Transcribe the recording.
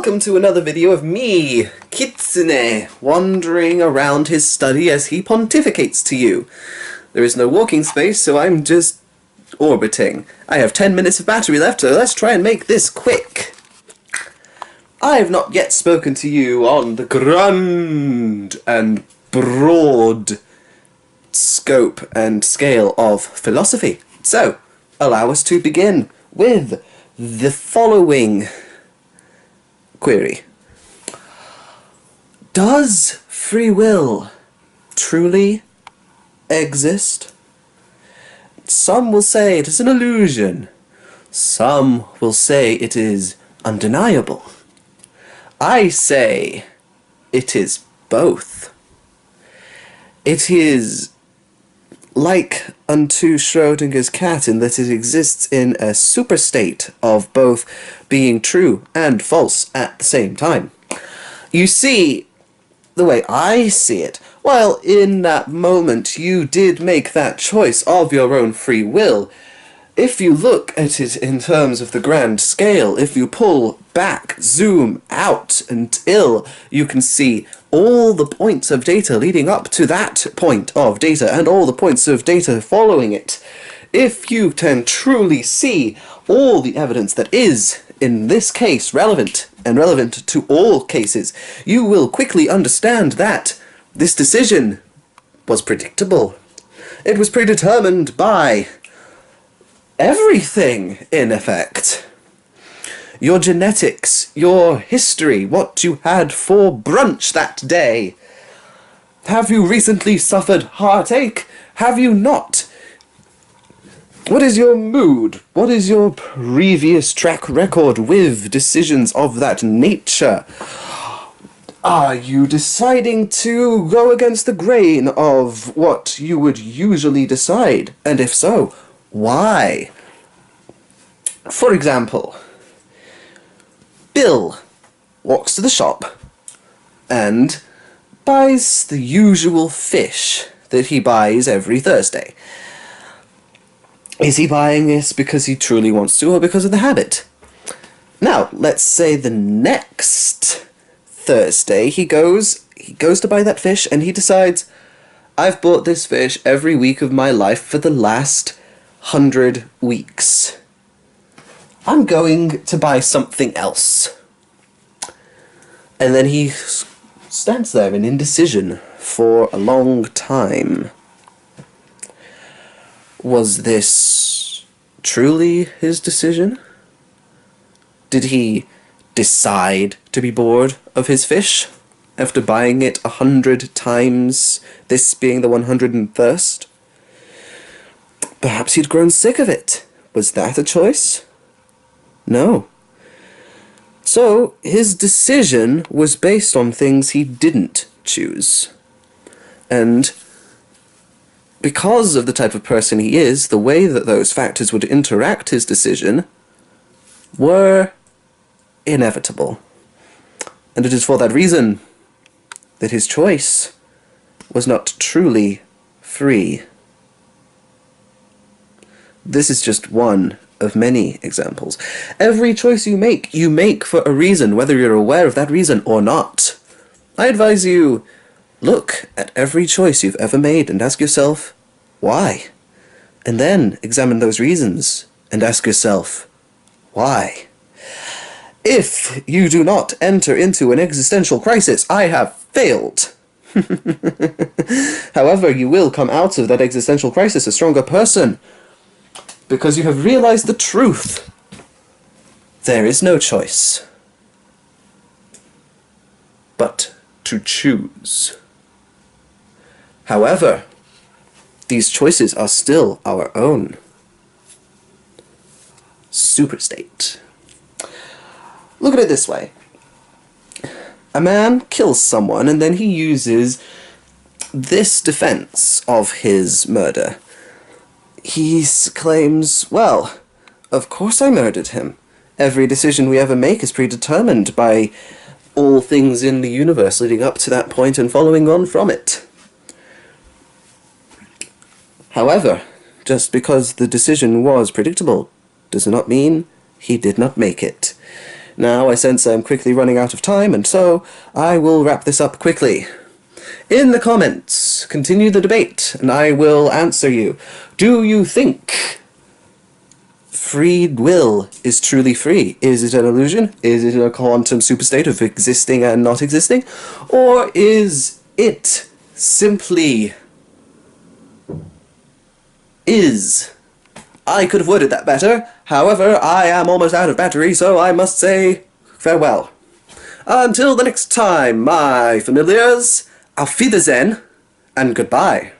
welcome to another video of me, Kitsune, wandering around his study as he pontificates to you. There is no walking space, so I'm just orbiting. I have 10 minutes of battery left, so let's try and make this quick. I have not yet spoken to you on the grand and broad scope and scale of philosophy. So, allow us to begin with the following query. Does free will truly exist? Some will say it is an illusion. Some will say it is undeniable. I say it is both. It is like unto Schrodinger's cat in that it exists in a superstate of both being true and false at the same time. You see, the way I see it, while in that moment you did make that choice of your own free will, if you look at it in terms of the grand scale, if you pull back, zoom out until you can see all the points of data leading up to that point of data and all the points of data following it, if you can truly see all the evidence that is, in this case, relevant and relevant to all cases, you will quickly understand that this decision was predictable. It was predetermined by everything, in effect. Your genetics, your history, what you had for brunch that day. Have you recently suffered heartache? Have you not? What is your mood? What is your previous track record with decisions of that nature? Are you deciding to go against the grain of what you would usually decide? And if so, why? For example, Bill walks to the shop and buys the usual fish that he buys every Thursday. Is he buying this because he truly wants to or because of the habit? Now, let's say the next Thursday he goes to buy that fish and he decides, I've bought this fish every week of my life for the last 100 weeks. I'm going to buy something else. And then he stands there in indecision for a long time. Was this truly his decision? Did he decide to be bored of his fish after buying it 100 times, this being the 101st? Perhaps he'd grown sick of it. Was that a choice? No. So, his decision was based on things he didn't choose. And because of the type of person he is, the way that those factors would interact his decision were inevitable. And it is for that reason that his choice was not truly free. This is just one of many examples. Every choice you make for a reason, whether you're aware of that reason or not. I advise you, look at every choice you've ever made and ask yourself, why? And then examine those reasons and ask yourself, why? If you do not enter into an existential crisis, I have failed. However, you will come out of that existential crisis a stronger person, because you have realized the truth. There is no choice but to choose. However, these choices are still our own. Superstate. Look at it this way. A man kills someone and then he uses this defense of his murder. He claims, well, of course I murdered him. Every decision we ever make is predetermined by all things in the universe leading up to that point and following on from it. However, just because the decision was predictable does not mean he did not make it. Now I sense I'm quickly running out of time, and so I will wrap this up quickly. In the comments, continue the debate, and I will answer you. Do you think free will is truly free? Is it an illusion? Is it a quantum superstate of existing and not existing? Or is it simply is? I could have worded that better. However, I am almost out of battery, so I must say farewell. Until the next time, my familiars, auf Wiedersehen, and goodbye.